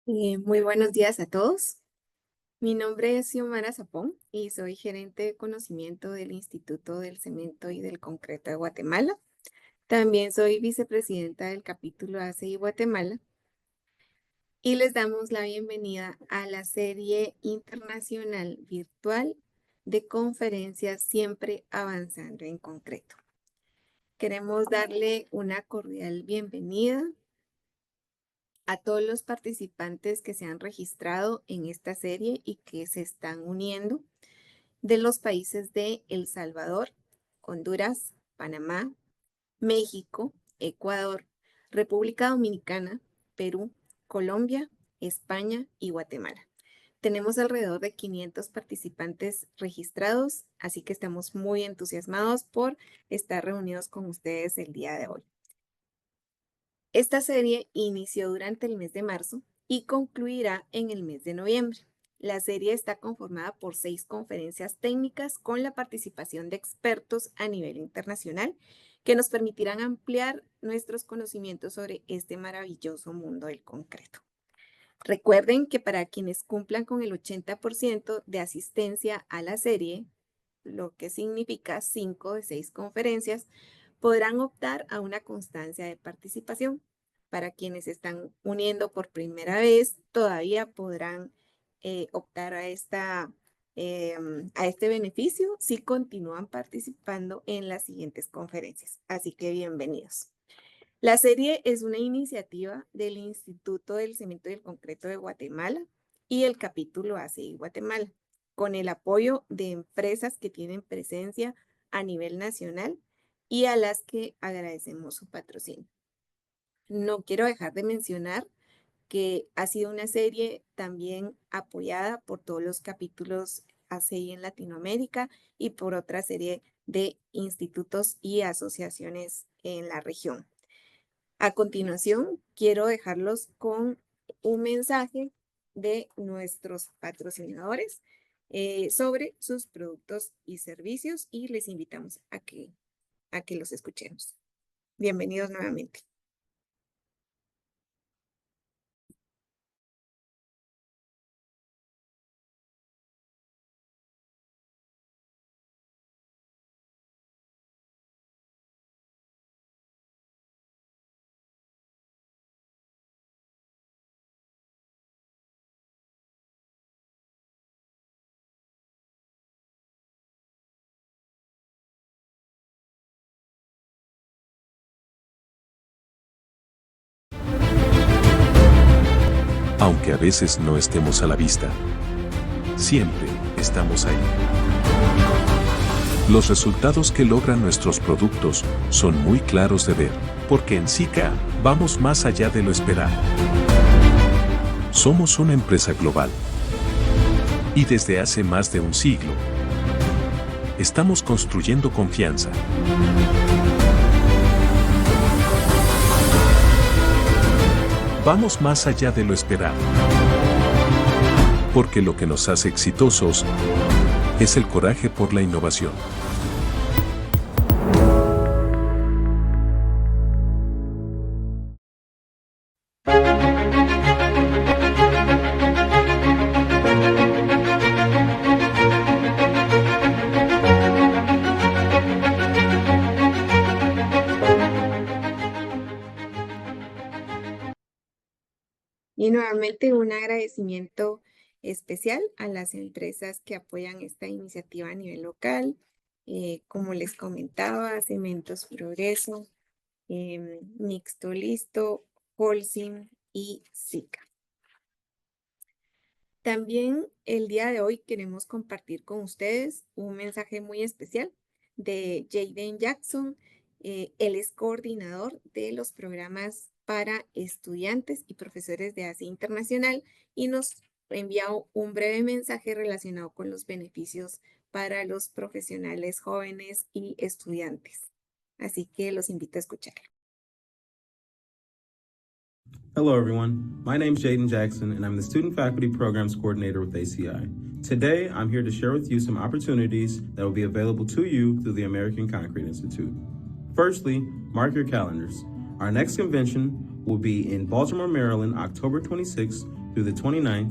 Muy buenos días a todos. Mi nombre es Xiomara Zapón y soy gerente de conocimiento del Instituto del Cemento y del Concreto de Guatemala. También soy vicepresidenta del capítulo ACI Guatemala y les damos la bienvenida a la serie internacional virtual de conferencias Siempre Avanzando en Concreto. Queremos darle una cordial bienvenida a todos los participantes que se han registrado en esta serie y que se están uniendo de los países de El Salvador, Honduras, Panamá, México, Ecuador, República Dominicana, Perú, Colombia, España y Guatemala. Tenemos alrededor de 500 participantes registrados, así que estamos muy entusiasmados por estar reunidos con ustedes el día de hoy. Esta serie inició durante el mes de marzo y concluirá en el mes de noviembre. La serie está conformada por 6 conferencias técnicas con la participación de expertos a nivel internacional que nos permitirán ampliar nuestros conocimientos sobre este maravilloso mundo del concreto. Recuerden que para quienes cumplan con el 80% de asistencia a la serie, lo que significa 5 de 6 conferencias, podrán optar a una constancia de participación. Para quienes están uniendo por primera vez, todavía podrán optar a este beneficio si continúan participando en las siguientes conferencias. Así que bienvenidos. La serie es una iniciativa del Instituto del Cemento y el Concreto de Guatemala y el capítulo ACI Guatemala, con el apoyo de empresas que tienen presencia a nivel nacional y a las que agradecemos su patrocinio. No quiero dejar de mencionar que ha sido una serie también apoyada por todos los capítulos ACI en Latinoamérica y por otra serie de institutos y asociaciones en la región. A continuación, quiero dejarlos con un mensaje de nuestros patrocinadores sobre sus productos y servicios y les invitamos a que los escuchemos. Bienvenidos nuevamente. Aunque a veces no estemos a la vista, siempre estamos ahí. Los resultados que logran nuestros productos son muy claros de ver, porque en SICA vamos más allá de lo esperado. Somos una empresa global. Y desde hace más de un siglo, estamos construyendo confianza. Vamos más allá de lo esperado. Porque lo que nos hace exitosos es el coraje por la innovación. Y nuevamente un agradecimiento especial a las empresas que apoyan esta iniciativa a nivel local. Como les comentaba, Cementos Progreso, Mixto Listo, Holcim y SICA. También el día de hoy queremos compartir con ustedes un mensaje muy especial de Jaden Jackson. Él es coordinador de los programas para estudiantes y profesores de ACI Internacional y nos envía un breve mensaje relacionado con los beneficios para los profesionales jóvenes y estudiantes. Así que los invito a escucharlo. Hello, everyone. My name is Jaden Jackson, and I'm the Student Faculty Programs Coordinator with ACI. Today, I'm here to share with you some opportunities that will be available to you through the American Concrete Institute. Firstly, mark your calendars. Our next convention will be in Baltimore, Maryland, October 26th through the 29th,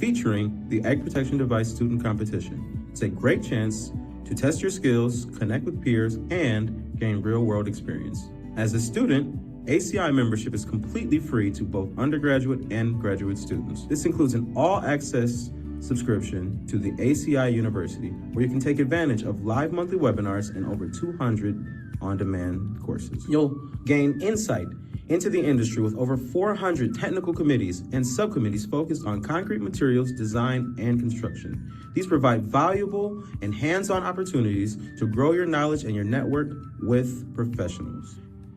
featuring the Egg Protection Device Student Competition. It's a great chance to test your skills, connect with peers, and gain real-world experience. As a student, ACI membership is completely free to both undergraduate and graduate students. This includes an all-access subscription to the ACI University, where you can take advantage of live monthly webinars and over 200 on-demand courses. You'll gain insight into the industry with over 400 technical committees and subcommittees focused on concrete materials, design, and construction. These provide valuable and hands-on opportunities to grow your knowledge and your network with professionals.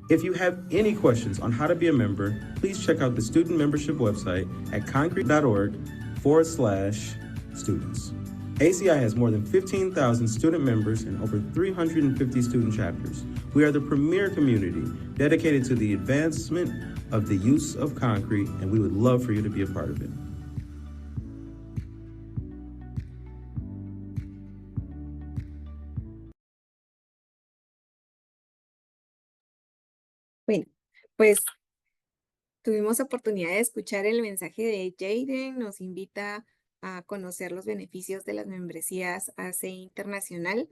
If you have any questions on how to be a member, please check out the student membership website at concrete.org/students. ACI has more than 15,000 student members and over 350 student chapters. We are the premier community dedicated to the advancement of the use of concrete, and we would love for you to be a part of it. Bueno, pues tuvimos oportunidad de escuchar el mensaje de Jaden, nos invita a conocer los beneficios de las membresías ACI Internacional.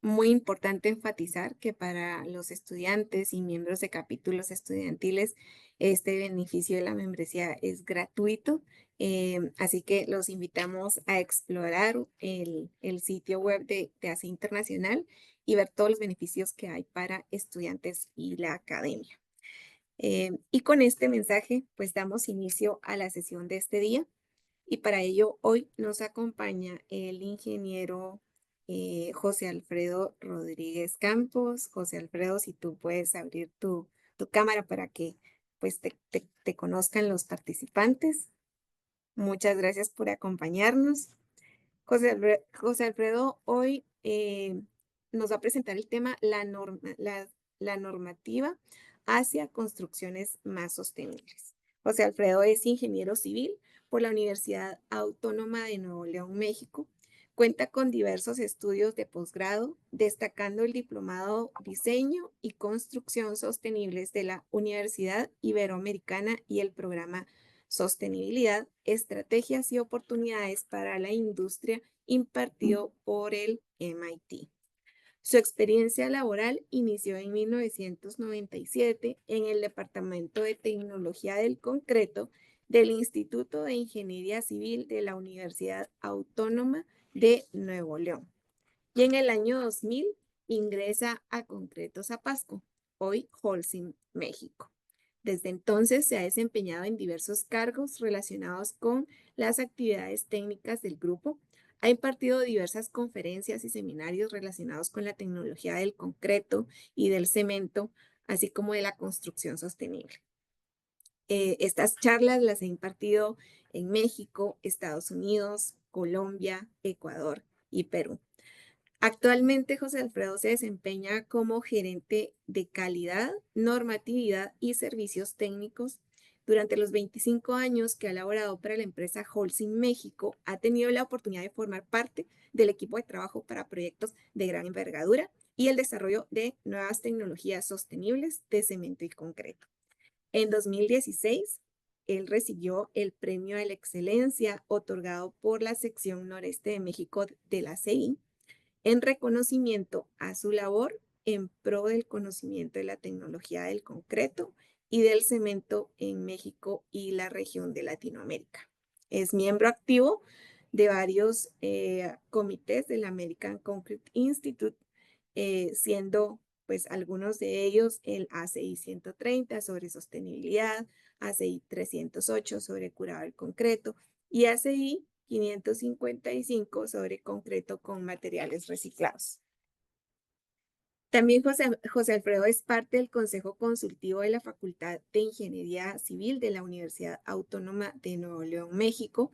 Muy importante enfatizar que para los estudiantes y miembros de capítulos estudiantiles, este beneficio de la membresía es gratuito, así que los invitamos a explorar el sitio web de ACI Internacional y ver todos los beneficios que hay para estudiantes y la academia. Y con este mensaje, pues damos inicio a la sesión de este día. Y para ello, hoy nos acompaña el ingeniero José Alfredo Rodríguez Campos. José Alfredo, si tú puedes abrir tu cámara para que pues te conozcan los participantes. Muchas gracias por acompañarnos. José Alfredo hoy nos va a presentar el tema la normativa hacia construcciones más sostenibles. José Alfredo es ingeniero civil por la Universidad Autónoma de Nuevo León, México. Cuenta con diversos estudios de posgrado, destacando el diplomado Diseño y Construcción Sostenibles de la Universidad Iberoamericana y el programa Sostenibilidad, Estrategias y Oportunidades para la Industria impartido por el MIT. Su experiencia laboral inició en 1997 en el Departamento de Tecnología del Concreto del Instituto de Ingeniería Civil de la Universidad Autónoma de Nuevo León. Y en el año 2000 ingresa a Concretos Zapasco, hoy Holcim, México. Desde entonces se ha desempeñado en diversos cargos relacionados con las actividades técnicas del grupo. Ha impartido diversas conferencias y seminarios relacionados con la tecnología del concreto y del cemento, así como de la construcción sostenible. Estas charlas las he impartido en México, Estados Unidos, Colombia, Ecuador y Perú. Actualmente, José Alfredo se desempeña como gerente de calidad, normatividad y servicios técnicos. Durante los 25 años que ha laborado para la empresa Holcim México, ha tenido la oportunidad de formar parte del equipo de trabajo para proyectos de gran envergadura y el desarrollo de nuevas tecnologías sostenibles de cemento y concreto. En 2016, él recibió el Premio a la Excelencia otorgado por la sección noreste de México de la CI, en reconocimiento a su labor en pro del conocimiento de la tecnología del concreto y del cemento en México y la región de Latinoamérica. Es miembro activo de varios comités del American Concrete Institute, siendo pues algunos de ellos el ACI 130 sobre sostenibilidad, ACI 308 sobre curado del concreto y ACI 555 sobre concreto con materiales reciclados. También José Alfredo es parte del Consejo Consultivo de la Facultad de Ingeniería Civil de la Universidad Autónoma de Nuevo León, México,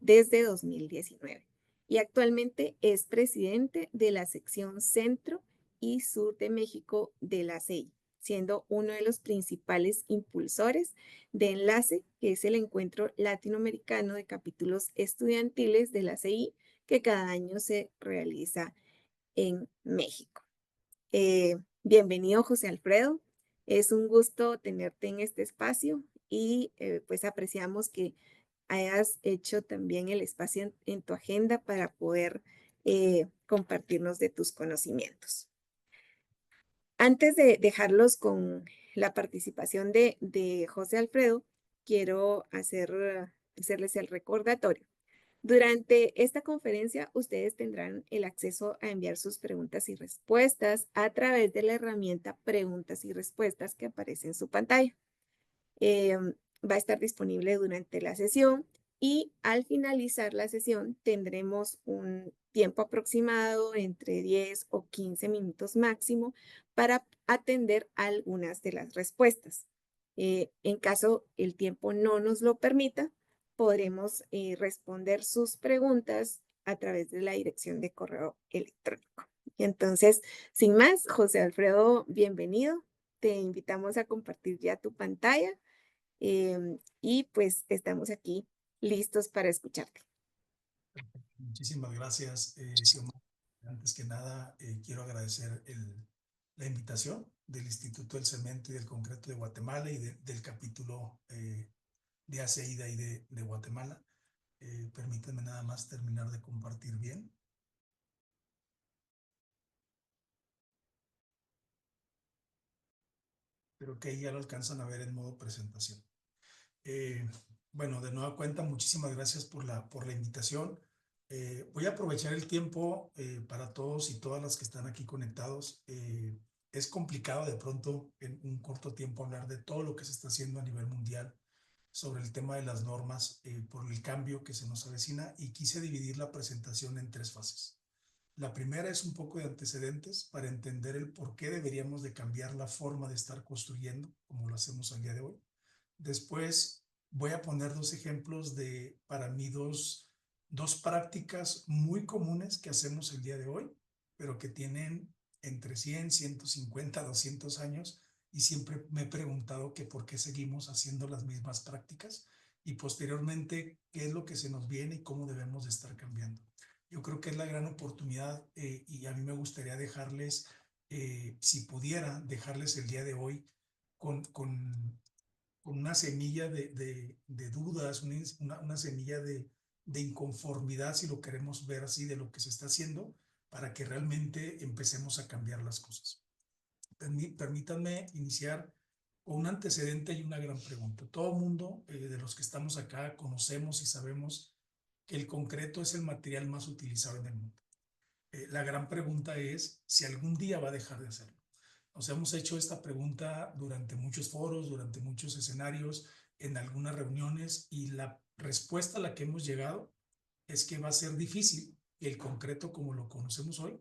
desde 2019. Y actualmente es presidente de la sección Centro y Sur de México de la CEI, siendo uno de los principales impulsores de Enlace, que es el encuentro latinoamericano de capítulos estudiantiles de la CEI, que cada año se realiza en México. Bienvenido, José Alfredo. Es un gusto tenerte en este espacio y pues apreciamos que hayas hecho también el espacio en tu agenda para poder compartirnos de tus conocimientos. Antes de dejarlos con la participación de José Alfredo, quiero hacerles el recordatorio. Durante esta conferencia, ustedes tendrán el acceso a enviar sus preguntas y respuestas a través de la herramienta Preguntas y Respuestas que aparece en su pantalla. Va a estar disponible durante la sesión y al finalizar la sesión tendremos un tiempo aproximado entre 10 o 15 minutos máximo para atender algunas de las respuestas. En caso el tiempo no nos lo permita, podremos responder sus preguntas a través de la dirección de correo electrónico. Y entonces, sin más, José Alfredo, bienvenido. Te invitamos a compartir ya tu pantalla y pues estamos aquí listos para escucharte. Muchísimas gracias, Xiomara. Antes que nada, quiero agradecer la invitación del Instituto del Cemento y del Concreto de Guatemala y del capítulo de ACEIDA y de Guatemala. Permítanme nada más terminar de compartir bien. Creo que ahí ya lo alcanzan a ver en modo presentación. Bueno, de nueva cuenta, muchísimas gracias por la invitación. Voy a aprovechar el tiempo para todos y todas las que están aquí conectados. Es complicado de pronto en un corto tiempo hablar de todo lo que se está haciendo a nivel mundial sobre el tema de las normas por el cambio que se nos avecina, y quise dividir la presentación en 3 fases. La primera es un poco de antecedentes para entender el por qué deberíamos de cambiar la forma de estar construyendo como lo hacemos al día de hoy. Después voy a poner 2 ejemplos de, para mí, dos prácticas muy comunes que hacemos el día de hoy, pero que tienen entre 100, 150, 200 años, y siempre me he preguntado que por qué seguimos haciendo las mismas prácticas, y posteriormente qué es lo que se nos viene y cómo debemos de estar cambiando. Yo creo que es la gran oportunidad y a mí me gustaría dejarles, si pudiera, dejarles el día de hoy con una semilla de dudas, una semilla de inconformidad, si lo queremos ver así, de lo que se está haciendo, para que realmente empecemos a cambiar las cosas. Permítanme iniciar con un antecedente y una gran pregunta. Todo el mundo de los que estamos acá conocemos y sabemos que el concreto es el material más utilizado en el mundo. La gran pregunta es si algún día va a dejar de hacerlo. Nos hemos hecho esta pregunta durante muchos foros, durante muchos escenarios, en algunas reuniones, y la respuesta a la que hemos llegado es que va a ser difícil que el concreto como lo conocemos hoy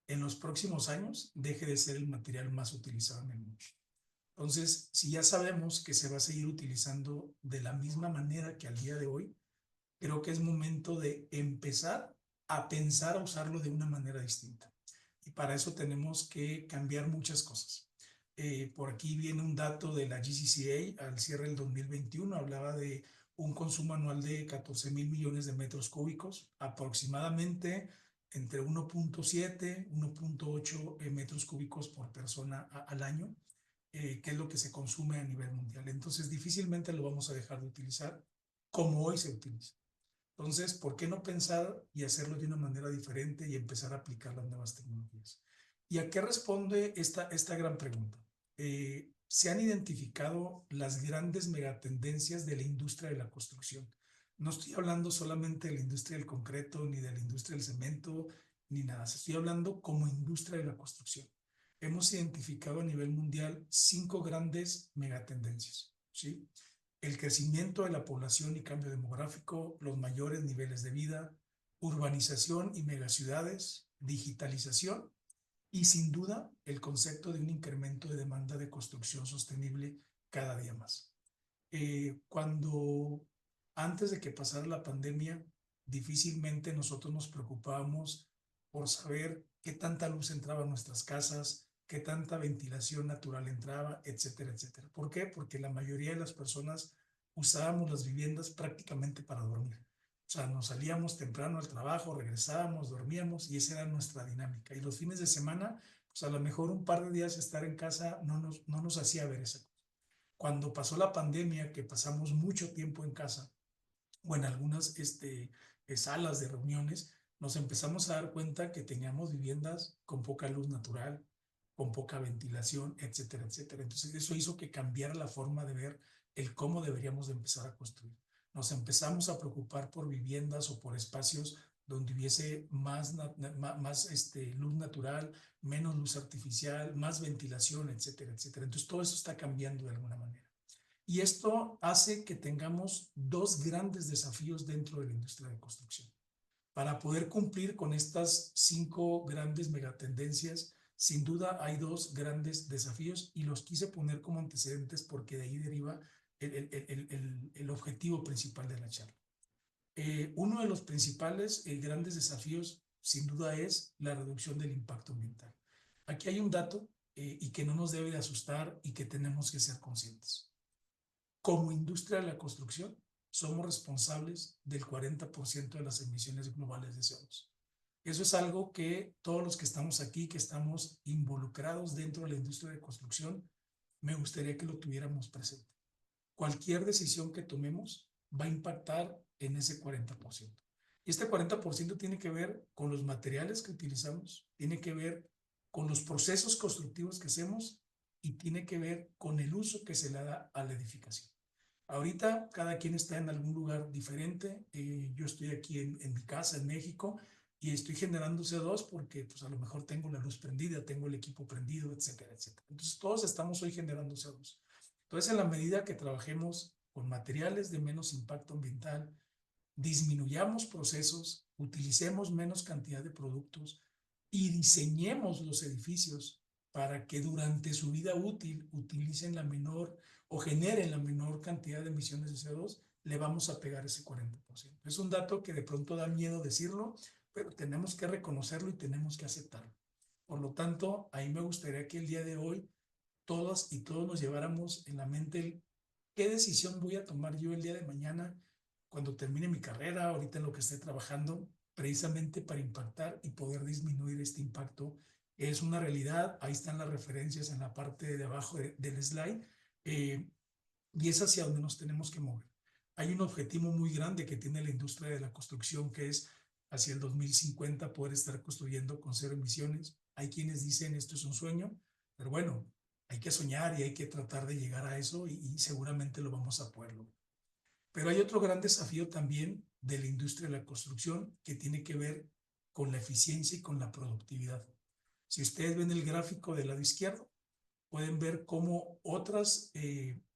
en los próximos años deje de ser el material más utilizado en el mundo. Entonces, si ya sabemos que se va a seguir utilizando de la misma manera que al día de hoy, creo que es momento de empezar a pensar a usarlo de una manera distinta. Y para eso tenemos que cambiar muchas cosas. Por aquí viene un dato de la GCCA al cierre del 2021, hablaba de un consumo anual de 14,000 millones de metros cúbicos, aproximadamente entre 1.7, 1.8 metros cúbicos por persona al año, que es lo que se consume a nivel mundial. Entonces, difícilmente lo vamos a dejar de utilizar como hoy se utiliza. Entonces, ¿por qué no pensar y hacerlo de una manera diferente y empezar a aplicar las nuevas tecnologías? ¿Y a qué responde esta gran pregunta? Se han identificado las grandes megatendencias de la industria de la construcción. No estoy hablando solamente de la industria del concreto, ni de la industria del cemento, ni nada. Estoy hablando como industria de la construcción. Hemos identificado a nivel mundial 5 grandes megatendencias, ¿sí? El crecimiento de la población y cambio demográfico, los mayores niveles de vida, urbanización y megaciudades, digitalización y, sin duda, el concepto de un incremento de demanda de construcción sostenible cada día más. Cuando antes de que pasara la pandemia, difícilmente nosotros nos preocupábamos por saber qué tanta luz entraba a nuestras casas, qué tanta ventilación natural entraba, etcétera, etcétera. ¿Por qué? Porque la mayoría de las personas usábamos las viviendas prácticamente para dormir. O sea, nos salíamos temprano al trabajo, regresábamos, dormíamos, y esa era nuestra dinámica. Y los fines de semana, pues a lo mejor un par de días estar en casa no nos hacía ver esa cosa. Cuando pasó la pandemia, que pasamos mucho tiempo en casa o en algunas salas de reuniones, nos empezamos a dar cuenta que teníamos viviendas con poca luz natural, con poca ventilación, etcétera, etcétera. Entonces eso hizo que cambiara la forma de ver el cómo deberíamos de empezar a construir. Nos empezamos a preocupar por viviendas o por espacios donde hubiese más luz natural, menos luz artificial, más ventilación, etcétera, etcétera. Entonces todo eso está cambiando de alguna manera. Y esto hace que tengamos dos grandes desafíos dentro de la industria de construcción. Para poder cumplir con estas 5 grandes megatendencias, sin duda hay 2 grandes desafíos y los quise poner como antecedentes porque de ahí deriva el objetivo principal de la charla. Uno de los principales grandes desafíos, sin duda, es la reducción del impacto ambiental. Aquí hay un dato y que no nos debe de asustar y que tenemos que ser conscientes. Como industria de la construcción, somos responsables del 40% de las emisiones globales de CO2. Eso es algo que todos los que estamos aquí, que estamos involucrados dentro de la industria de construcción, me gustaría que lo tuviéramos presente. Cualquier decisión que tomemos va a impactar en ese 40%. Y este 40% tiene que ver con los materiales que utilizamos, tiene que ver con los procesos constructivos que hacemos y tiene que ver con el uso que se le da a la edificación. Ahorita cada quien está en algún lugar diferente. Yo estoy aquí en mi casa, en México, y estoy generando CO2 porque pues, a lo mejor tengo la luz prendida, tengo el equipo prendido, etcétera, etcétera. Entonces todos estamos hoy generando CO2. Entonces, en la medida que trabajemos con materiales de menos impacto ambiental, disminuyamos procesos, utilicemos menos cantidad de productos y diseñemos los edificios para que durante su vida útil utilicen la menor o generen la menor cantidad de emisiones de CO2, le vamos a pegar ese 40%. Es un dato que de pronto da miedo decirlo, pero tenemos que reconocerlo y tenemos que aceptarlo. Por lo tanto, ahí me gustaría que el día de hoy todas y todos nos lleváramos en la mente el qué decisión voy a tomar yo el día de mañana cuando termine mi carrera, ahorita en lo que esté trabajando, precisamente para impactar y poder disminuir este impacto. Es una realidad, ahí están las referencias en la parte de abajo del slide, y es hacia donde nos tenemos que mover. Hay un objetivo muy grande que tiene la industria de la construcción, que es hacia el 2050 poder estar construyendo con 0 emisiones. Hay quienes dicen esto es un sueño, pero bueno, hay que soñar y hay que tratar de llegar a eso y seguramente lo vamos a poder lograr. Pero hay otro gran desafío también de la industria de la construcción que tiene que ver con la eficiencia y con la productividad. Si ustedes ven el gráfico del lado izquierdo, pueden ver cómo otras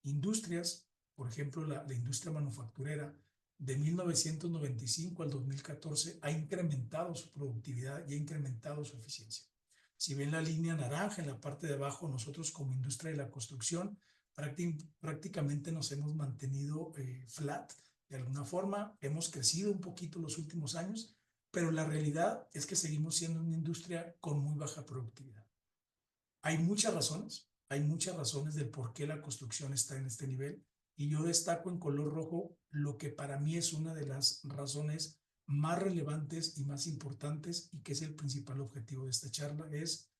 industrias, por ejemplo la industria manufacturera, de 1995 al 2014 ha incrementado su productividad y ha incrementado su eficiencia. Si ven la línea naranja en la parte de abajo, nosotros como industria de la construcción prácticamente nos hemos mantenido flat de alguna forma, hemos crecido un poquito los últimos años, pero la realidad es que seguimos siendo una industria con muy baja productividad. Hay muchas razones del por qué la construcción está en este nivel y yo destaco en color rojo lo que para mí es una de las razones más relevantes y más importantes y que es el principal objetivo de esta charla, es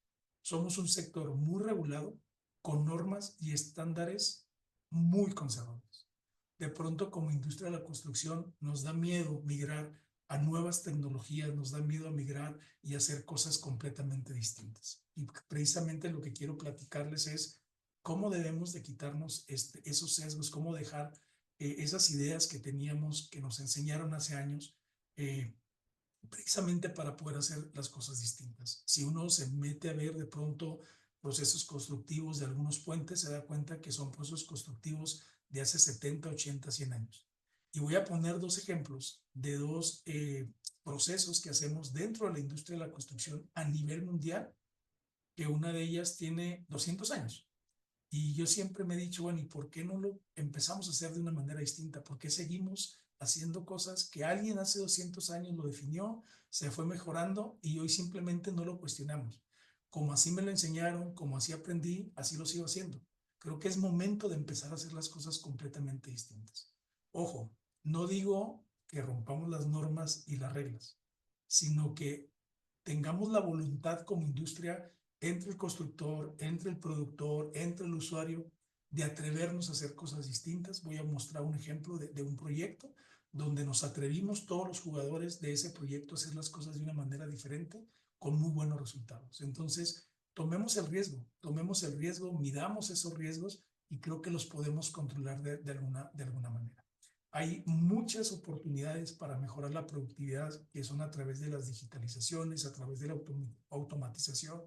somos un sector muy regulado con normas y estándares muy conservadores. De pronto como industria de la construcción nos da miedo migrar a nuevas tecnologías, nos da miedo a migrar y hacer cosas completamente distintas. Y precisamente lo que quiero platicarles es cómo debemos de quitarnos esos sesgos, cómo dejar esas ideas que teníamos, que nos enseñaron hace años, precisamente para poder hacer las cosas distintas. Si uno se mete a ver de pronto procesos constructivos de algunos puentes, se da cuenta que son procesos constructivos de hace 70, 80, 100 años. Y voy a poner 2 ejemplos de 2 procesos que hacemos dentro de la industria de la construcción a nivel mundial, que una de ellas tiene 200 años. Y yo siempre me he dicho, bueno, ¿y por qué no lo empezamos a hacer de una manera distinta? ¿Por qué seguimos haciendo cosas que alguien hace 200 años lo definió, se fue mejorando y hoy simplemente no lo cuestionamos? Como así me lo enseñaron, como así aprendí, así lo sigo haciendo. Creo que es momento de empezar a hacer las cosas completamente distintas. Ojo, no digo que rompamos las normas y las reglas, sino que tengamos la voluntad como industria entre el constructor, entre el productor, entre el usuario, de atrevernos a hacer cosas distintas. Voy a mostrar un ejemplo de un proyecto donde nos atrevimos todos los jugadores de ese proyecto a hacer las cosas de una manera diferente con muy buenos resultados. Entonces, tomemos el riesgo, midamos esos riesgos y creo que los podemos controlar de alguna manera. Hay muchas oportunidades para mejorar la productividad que son a través de las digitalizaciones, a través de la automatización,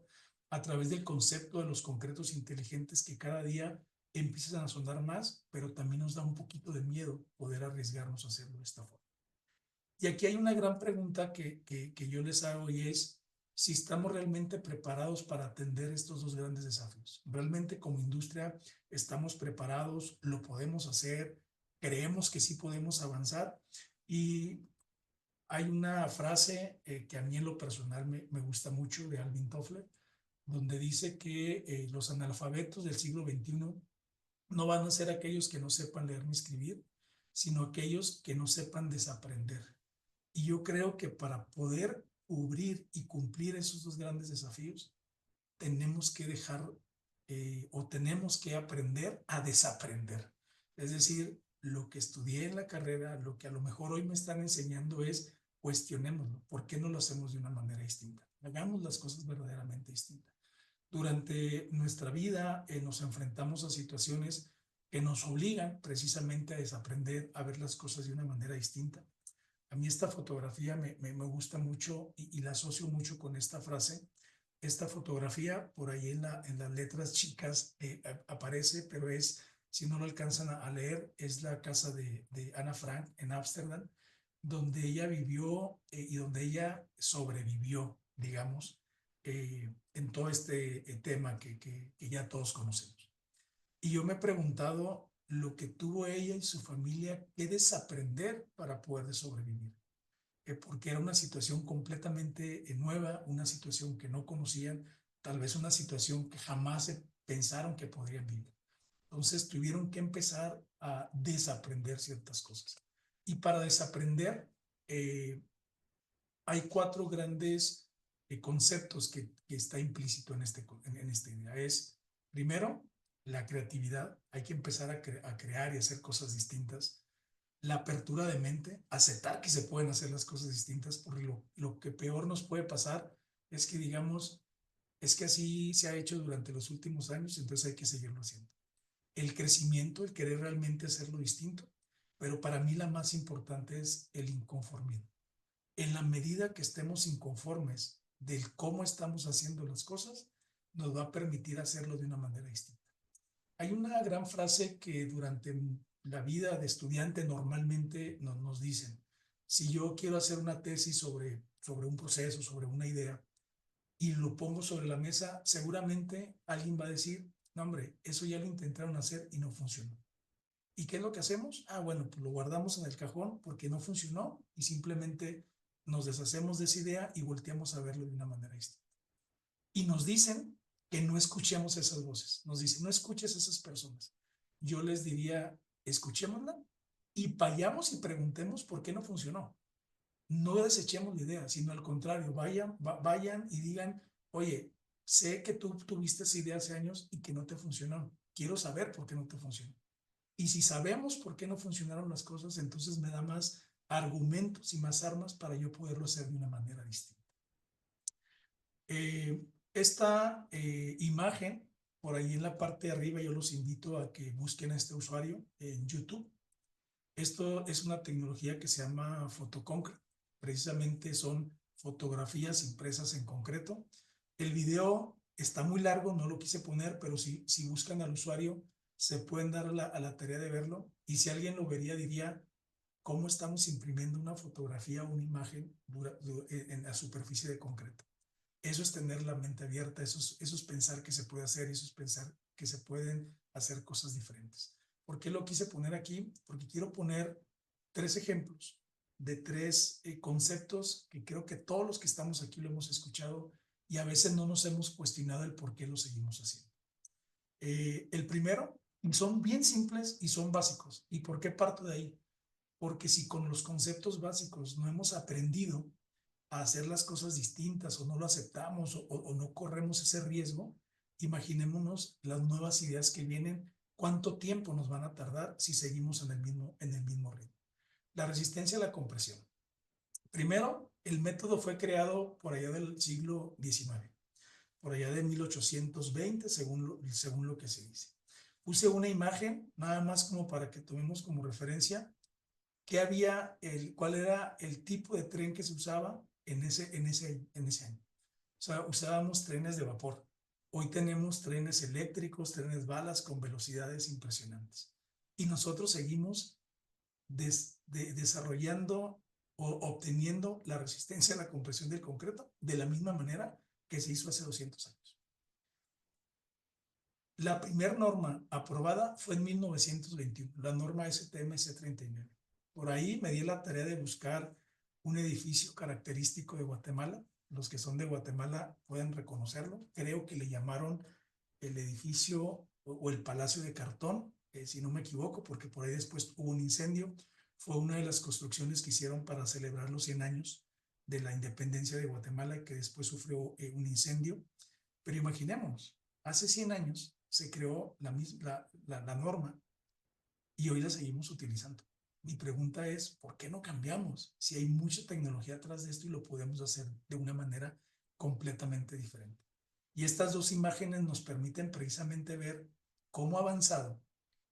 a través del concepto de los concretos inteligentes que cada día empiezan a sonar más, pero también nos da un poquito de miedo poder arriesgarnos a hacerlo de esta forma. Y aquí hay una gran pregunta que yo les hago y es si estamos realmente preparados para atender estos dos grandes desafíos. Realmente como industria estamos preparados, lo podemos hacer, creemos que sí podemos avanzar. Y hay una frase que a mí en lo personal me gusta mucho de Alvin Toffler, donde dice que los analfabetos del siglo XXI no van a ser aquellos que no sepan leer ni escribir, sino aquellos que no sepan desaprender. Y yo creo que para poder cubrir y cumplir esos dos grandes desafíos, tenemos que dejar o tenemos que aprender a desaprender. Es decir, lo que estudié en la carrera, lo que a lo mejor hoy me están enseñando es cuestionémoslo. ¿Por qué no lo hacemos de una manera distinta? Hagamos las cosas verdaderamente distintas. Durante nuestra vida nos enfrentamos a situaciones que nos obligan precisamente a desaprender, a ver las cosas de una manera distinta. A mí esta fotografía me gusta mucho y la asocio mucho con esta frase. Esta fotografía por ahí en las letras chicas aparece, pero si no lo alcanzan a leer, es la casa de Ana Frank en Ámsterdam, donde ella vivió y donde ella sobrevivió, digamos, en todo este tema que ya todos conocemos. Y yo me he preguntado lo que tuvo ella y su familia que desaprender para poder sobrevivir, porque era una situación completamente nueva, una situación que no conocían, tal vez una situación que jamás pensaron que podrían vivir. Entonces tuvieron que empezar a desaprender ciertas cosas. Y para desaprender, hay cuatro grandes conceptos que está implícito en esta idea. Primero, la creatividad. Hay que empezar a crear y hacer cosas distintas. La apertura de mente, aceptar que se pueden hacer las cosas distintas, porque lo que peor nos puede pasar es que digamos, es que así se ha hecho durante los últimos años, entonces hay que seguirlo haciendo. El crecimiento, el querer realmente hacerlo distinto, pero para mí la más importante es el inconformismo. En la medida que estemos inconformes del cómo estamos haciendo las cosas, nos va a permitir hacerlo de una manera distinta. Hay una gran frase que durante la vida de estudiante normalmente nos dicen, si yo quiero hacer una tesis sobre un proceso, sobre una idea, y lo pongo sobre la mesa, seguramente alguien va a decir, no hombre, eso ya lo intentaron hacer y no funcionó. ¿Y qué es lo que hacemos? Bueno, pues lo guardamos en el cajón porque no funcionó y simplemente nos deshacemos de esa idea y volteamos a verlo de una manera distinta. Y nos dicen que no escuchemos esas voces. Nos dicen, no escuches a esas personas. Yo les diría, escuchémosla y vayamos y preguntemos por qué no funcionó. No desechemos la idea, sino al contrario, vayan y digan, oye, sé que tú tuviste esa idea hace años y que no te funcionó. Quiero saber por qué no te funcionó. Y si sabemos por qué no funcionaron las cosas, entonces me da más argumentos y más armas para yo poderlo hacer de una manera distinta. Esta imagen, por ahí en la parte de arriba, yo los invito a que busquen a este usuario en YouTube. Esto es una tecnología que se llama Photoconcrete. Precisamente son fotografías impresas en concreto. El video está muy largo, no lo quise poner, pero si buscan al usuario, se pueden dar a la tarea de verlo. Y si alguien lo vería, diría, ¿cómo estamos imprimiendo una fotografía o una imagen en la superficie de concreto? Eso es tener la mente abierta, eso es pensar que se puede hacer, eso es pensar que se pueden hacer cosas diferentes. ¿Por qué lo quise poner aquí? Porque quiero poner 3 ejemplos de 3 conceptos que creo que todos los que estamos aquí lo hemos escuchado y a veces no nos hemos cuestionado el por qué lo seguimos haciendo. El primero, son bien simples y son básicos. ¿Y por qué parto de ahí? Porque si con los conceptos básicos no hemos aprendido a hacer las cosas distintas o no lo aceptamos o no corremos ese riesgo, imaginémonos las nuevas ideas que vienen ¿Cuánto tiempo nos van a tardar si seguimos en el mismo ritmo? La resistencia a la compresión. Primero, el método fue creado por allá del siglo XIX, por allá de 1820, según lo que se dice. Puse una imagen, nada más como para que tomemos como referencia cuál era el tipo de tren que se usaba en ese año. O sea, usábamos trenes de vapor. Hoy tenemos trenes eléctricos, trenes balas con velocidades impresionantes. Y nosotros seguimos desarrollando o obteniendo la resistencia a la compresión del concreto de la misma manera que se hizo hace 200 años. La primera norma aprobada fue en 1921, la norma STM C39. Por ahí me di la tarea de buscar un edificio característico de Guatemala. Los que son de Guatemala pueden reconocerlo. Creo que le llamaron el edificio o el Palacio de Cartón, si no me equivoco, porque por ahí después hubo un incendio. Fue una de las construcciones que hicieron para celebrar los 100 años de la independencia de Guatemala y que después sufrió un incendio. Pero imaginemos, hace 100 años se creó la norma y hoy la seguimos utilizando. Mi pregunta es, ¿por qué no cambiamos? Si hay mucha tecnología atrás de esto y lo podemos hacer de una manera completamente diferente. Y estas dos imágenes nos permiten precisamente ver cómo ha avanzado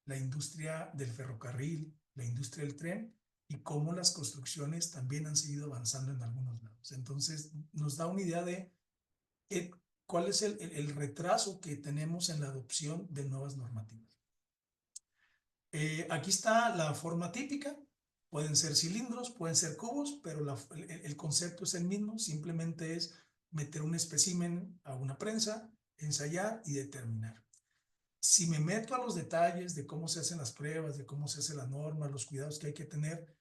la industria del ferrocarril, la industria del tren y cómo las construcciones también han seguido avanzando en algunos lados. Entonces, nos da una idea de cuál es el retraso que tenemos en la adopción de nuevas normativas. Aquí está la forma típica. Pueden ser cilindros, pueden ser cubos, pero el concepto es el mismo. Simplemente es meter un espécimen a una prensa, ensayar y determinar. Si me meto a los detalles de cómo se hacen las pruebas, de cómo se hace la norma, los cuidados que hay que tener,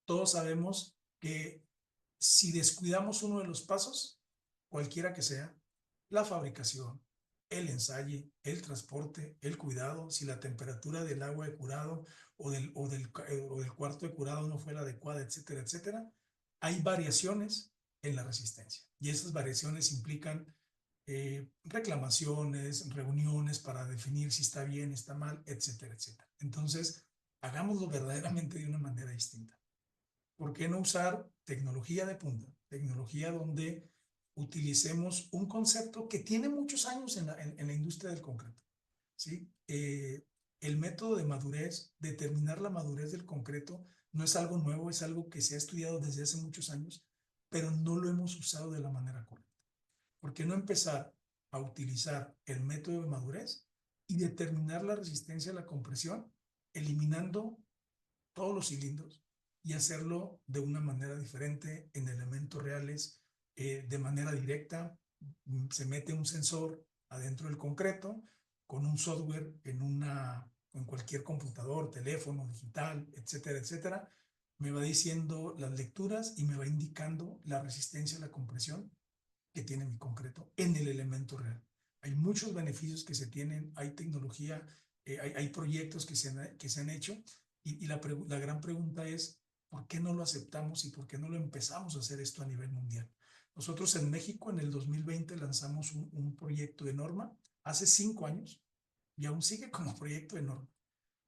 todos sabemos que si descuidamos uno de los pasos, cualquiera que sea, la fabricación, el ensayo, el transporte, el cuidado, si la temperatura del agua de curado o del cuarto de curado no fue la adecuada, etcétera, etcétera, hay variaciones en la resistencia. Y esas variaciones implican reclamaciones, reuniones para definir si está bien, está mal, etcétera, etcétera. Entonces, hagámoslo verdaderamente de una manera distinta. ¿Por qué no usar tecnología de punta? Tecnología donde utilicemos un concepto que tiene muchos años en la industria del concreto, ¿sí? El método de madurez, determinar la madurez del concreto, no es algo nuevo, es algo que se ha estudiado desde hace muchos años, pero no lo hemos usado de la manera correcta. ¿Por qué no empezar a utilizar el método de madurez y determinar la resistencia a la compresión, eliminando todos los cilindros y hacerlo de una manera diferente en elementos reales, de manera directa? Se mete un sensor adentro del concreto con un software en cualquier computador, teléfono, digital, etcétera, etcétera. Me va diciendo las lecturas y me va indicando la resistencia a la compresión que tiene mi concreto en el elemento real. Hay muchos beneficios que se tienen, hay tecnología, hay proyectos que se han hecho y la gran pregunta es, ¿por qué no lo aceptamos y por qué no lo empezamos a hacer esto a nivel mundial? Nosotros en México en el 2020 lanzamos un proyecto de norma hace 5 años y aún sigue como proyecto de norma.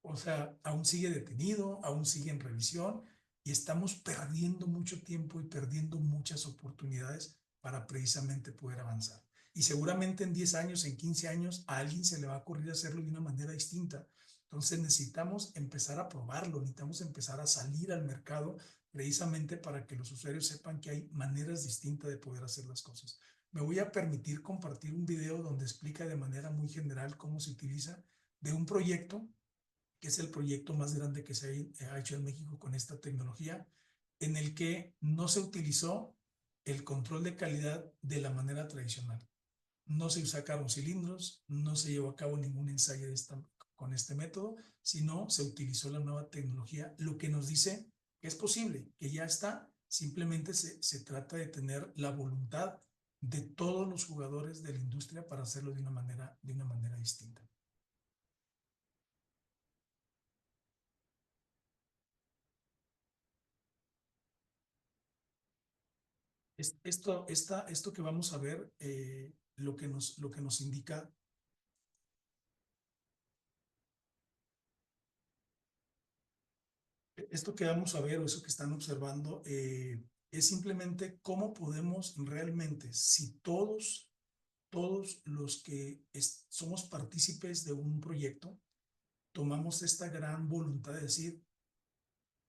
O sea, aún sigue detenido, aún sigue en revisión y estamos perdiendo mucho tiempo y perdiendo muchas oportunidades para precisamente poder avanzar. Y seguramente en 10 años, en 15 años, a alguien se le va a ocurrir hacerlo de una manera distinta. Entonces necesitamos empezar a probarlo, necesitamos empezar a salir al mercado precisamente para que los usuarios sepan que hay maneras distintas de poder hacer las cosas. Me voy a permitir compartir un video donde explica de manera muy general cómo se utiliza de un proyecto que es el proyecto más grande que se ha hecho en México con esta tecnología, en el que no se utilizó el control de calidad de la manera tradicional. No se sacaron cilindros, no se llevó a cabo ningún ensayo con este método, sino se utilizó la nueva tecnología, lo que nos dice que es posible, que ya está, simplemente se trata de tener la voluntad de todos los jugadores de la industria para hacerlo de una manera distinta. Esto que vamos a ver, lo que nos indica Esto que vamos a ver o eso que están observando es simplemente cómo podemos realmente, si todos los que somos partícipes de un proyecto, tomamos esta gran voluntad de decir,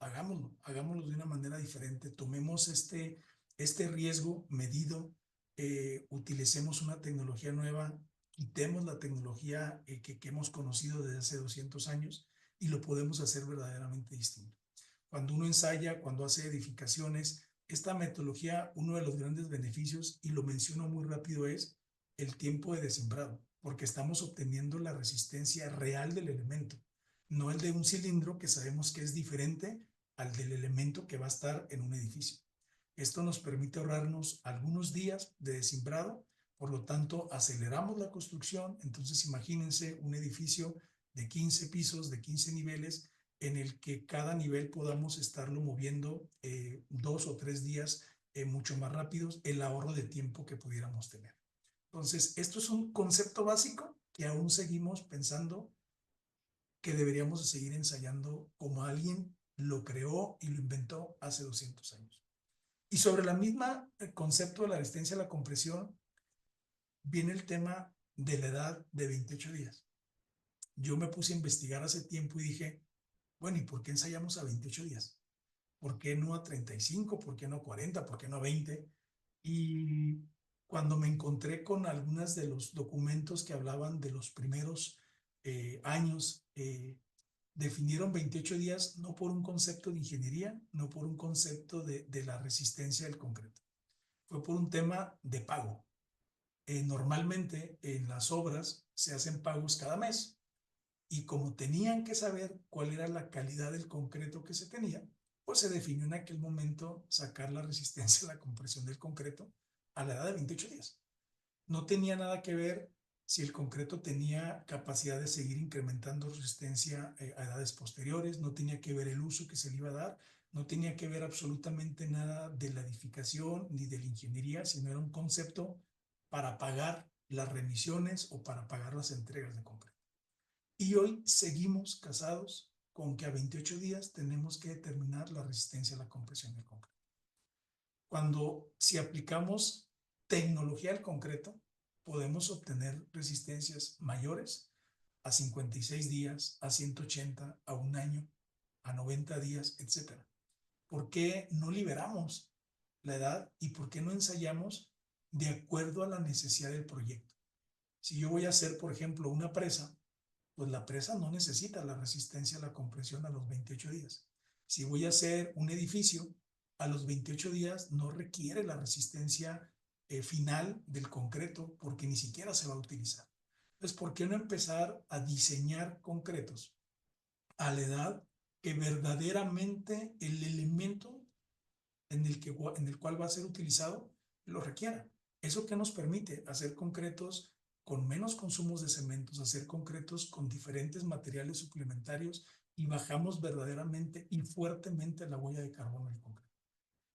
hagámoslo de una manera diferente, tomemos este riesgo medido, utilicemos una tecnología nueva, quitemos la tecnología que hemos conocido desde hace 200 años y lo podemos hacer verdaderamente distinto. Cuando uno ensaya, cuando hace edificaciones, esta metodología, uno de los grandes beneficios, y lo menciono muy rápido, es el tiempo de desembrado, porque estamos obteniendo la resistencia real del elemento, no el de un cilindro que sabemos que es diferente al del elemento que va a estar en un edificio. Esto nos permite ahorrarnos algunos días de desembrado, por lo tanto aceleramos la construcción. Entonces imagínense un edificio de 15 pisos, de 15 niveles, en el que cada nivel podamos estarlo moviendo 2 o 3 días mucho más rápidos, el ahorro de tiempo que pudiéramos tener. Entonces, esto es un concepto básico que aún seguimos pensando que deberíamos de seguir ensayando como alguien lo creó y lo inventó hace 200 años. Y sobre la misma concepto de la resistencia a la compresión, viene el tema de la edad de 28 días. Yo me puse a investigar hace tiempo y dije, bueno, ¿y por qué ensayamos a 28 días? ¿Por qué no a 35? ¿Por qué no a 40? ¿Por qué no a 20? Y cuando me encontré con algunos de los documentos que hablaban de los primeros años, definieron 28 días no por un concepto de ingeniería, no por un concepto de la resistencia del concreto. Fue por un tema de pago. Normalmente en las obras se hacen pagos cada mes y como tenían que saber cuál era la calidad del concreto que se tenía, pues se definió en aquel momento sacar la resistencia a la compresión del concreto a la edad de 28 días. No tenía nada que ver si el concreto tenía capacidad de seguir incrementando resistencia a edades posteriores, no tenía que ver el uso que se le iba a dar, no tenía que ver absolutamente nada de la edificación ni de la ingeniería, sino era un concepto para pagar las remisiones o para pagar las entregas de concreto. Y hoy seguimos casados con que a 28 días tenemos que determinar la resistencia a la compresión del concreto. Si aplicamos tecnología al concreto, podemos obtener resistencias mayores a 56 días, a 180, a un año, a 90 días, etc. ¿Por qué no liberamos la edad y por qué no ensayamos de acuerdo a la necesidad del proyecto? Si yo voy a hacer, por ejemplo, una presa, pues la presa no necesita la resistencia a la compresión a los 28 días. Si voy a hacer un edificio, a los 28 días no requiere la resistencia final del concreto porque ni siquiera se va a utilizar. Entonces, ¿por qué no empezar a diseñar concretos a la edad que verdaderamente el elemento en el cual va a ser utilizado lo requiera? ¿Eso qué nos permite? Hacer concretos con menos consumos de cementos, hacer concretos con diferentes materiales suplementarios y bajamos verdaderamente y fuertemente la huella de carbono del concreto.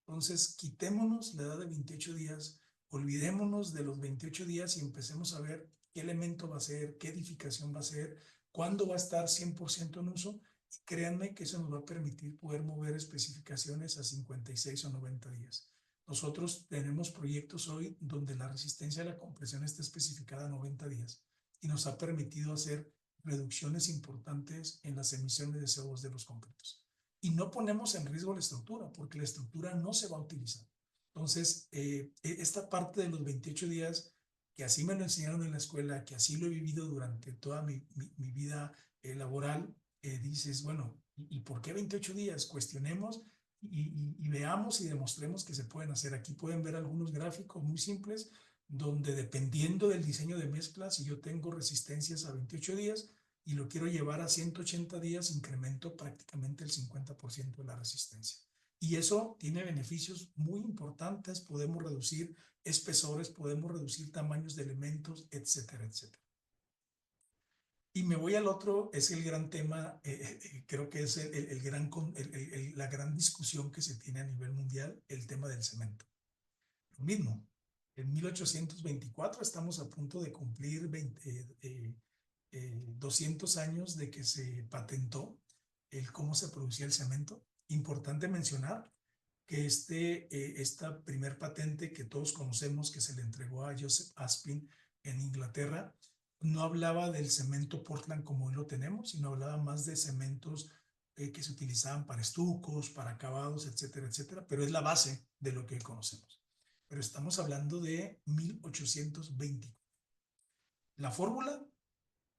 Entonces, quitémonos la edad de 28 días, olvidémonos de los 28 días y empecemos a ver qué elemento va a ser, qué edificación va a ser, cuándo va a estar 100% en uso. Y créanme que eso nos va a permitir poder mover especificaciones a 56 o 90 días. Nosotros tenemos proyectos hoy donde la resistencia a la compresión está especificada a 90 días y nos ha permitido hacer reducciones importantes en las emisiones de CO2 de los concretos. Y no ponemos en riesgo la estructura porque la estructura no se va a utilizar. Entonces, esta parte de los 28 días, que así me lo enseñaron en la escuela, que así lo he vivido durante toda mi vida laboral, dices, bueno, ¿y por qué 28 días? Cuestionemos y veamos y demostremos que se pueden hacer. Aquí pueden ver algunos gráficos muy simples donde dependiendo del diseño de mezcla, si yo tengo resistencias a 28 días y lo quiero llevar a 180 días, incremento prácticamente el 50% de la resistencia. Y eso tiene beneficios muy importantes. Podemos reducir espesores, podemos reducir tamaños de elementos, etcétera, etcétera. Y me voy al otro, es el gran tema, creo que es la gran discusión que se tiene a nivel mundial, el tema del cemento. Lo mismo, en 1824 estamos a punto de cumplir 200 años de que se patentó el cómo se producía el cemento. Importante mencionar que esta primer patente que todos conocemos, que se le entregó a Joseph Aspin en Inglaterra, no hablaba del cemento Portland como hoy lo tenemos, sino hablaba más de cementos que se utilizaban para estucos, para acabados, etcétera, etcétera, pero es la base de lo que hoy conocemos. Pero estamos hablando de 1820. La fórmula,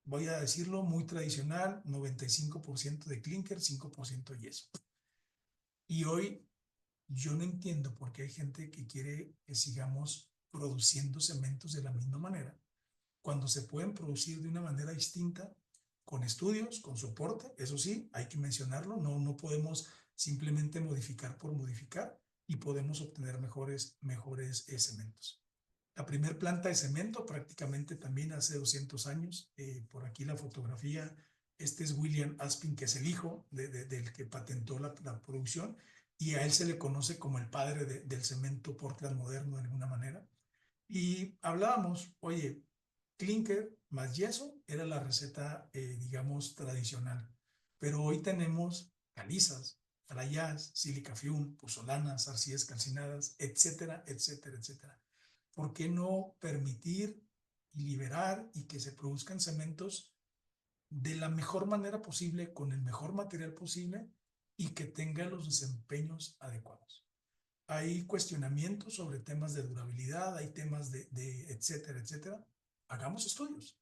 voy a decirlo, muy tradicional, 95% de clinker, 5% yeso. Y hoy yo no entiendo por qué hay gente que quiere que sigamos produciendo cementos de la misma manera, cuando se pueden producir de una manera distinta, con estudios, con soporte. Eso sí, hay que mencionarlo, no podemos simplemente modificar por modificar, y podemos obtener mejores cementos. La primer planta de cemento prácticamente también hace 200 años, por aquí la fotografía, este es William Aspin, que es el hijo del que patentó la producción, y a él se le conoce como el padre del cemento Portland moderno de alguna manera. Y hablábamos, oye, clinker más yeso era la receta, digamos, tradicional, pero hoy tenemos calizas, fly-ash, silica fume, puzzolanas, arcillas calcinadas, etcétera, etcétera, etcétera. ¿Por qué no permitir y liberar y que se produzcan cementos de la mejor manera posible, con el mejor material posible, y que tengan los desempeños adecuados? Hay cuestionamientos sobre temas de durabilidad, hay temas de etcétera, etcétera. Hagamos estudios.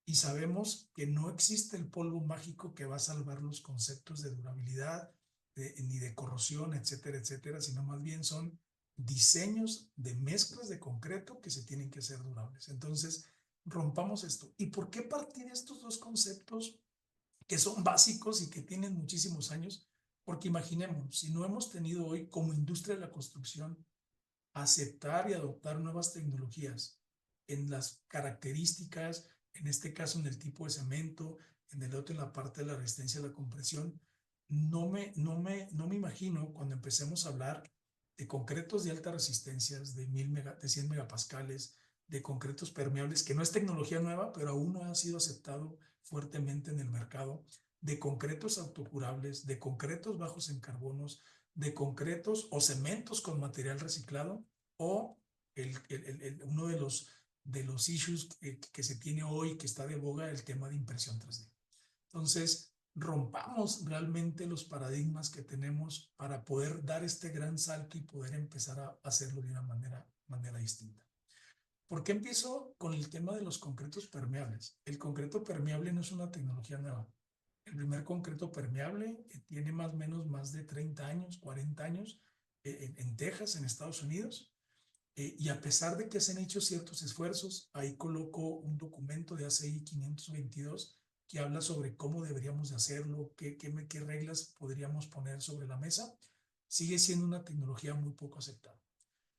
Y sabemos que no existe el polvo mágico que va a salvar los conceptos de durabilidad, ni de corrosión, etcétera, etcétera, sino más bien son diseños de mezclas de concreto que se tienen que hacer durables. Entonces, rompamos esto. ¿Y por qué partir de estos dos conceptos que son básicos y que tienen muchísimos años? Porque imaginemos, si no hemos tenido hoy como industria de la construcción aceptar y adoptar nuevas tecnologías en las características, en este caso en el tipo de cemento, en el otro en la parte de la resistencia a la compresión, no me imagino cuando empecemos a hablar de concretos de altas resistencias, de 100 megapascales, de concretos permeables, que no es tecnología nueva, pero aún no ha sido aceptado fuertemente en el mercado, de concretos autocurables, de concretos bajos en carbonos, de concretos o cementos con material reciclado, o uno de los issues que se tiene hoy, que está de boga, el tema de impresión 3D. Entonces, rompamos realmente los paradigmas que tenemos para poder dar este gran salto y poder empezar a hacerlo de una manera distinta. ¿Por qué empiezo con el tema de los concretos permeables? El concreto permeable no es una tecnología nueva. El primer concreto permeable tiene más o menos más de 30 años, 40 años, en Texas, en Estados Unidos. Y a pesar de que se han hecho ciertos esfuerzos, ahí coloco un documento de ACI 522 que habla sobre cómo deberíamos de hacerlo, qué reglas podríamos poner sobre la mesa. Sigue siendo una tecnología muy poco aceptada.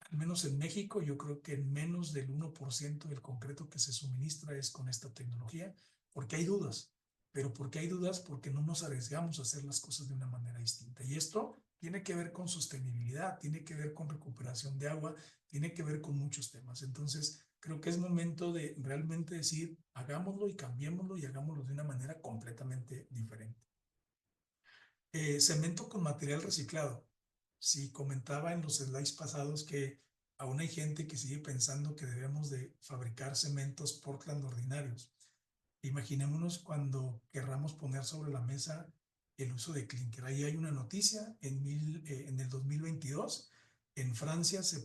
Al menos en México, yo creo que menos del 1% del concreto que se suministra es con esta tecnología, porque hay dudas. Pero ¿por qué hay dudas? Porque no nos arriesgamos a hacer las cosas de una manera distinta. Y esto tiene que ver con sostenibilidad, tiene que ver con recuperación de agua, tiene que ver con muchos temas. Entonces, creo que es momento de realmente decir, hagámoslo y cambiémoslo y hagámoslo de una manera completamente diferente. Cemento con material reciclado. Sí, comentaba en los slides pasados que aún hay gente que sigue pensando que debemos de fabricar cementos Portland ordinarios. Imaginémonos cuando querramos poner sobre la mesa el uso de clinker. Ahí hay una noticia, en el 2022, en Francia se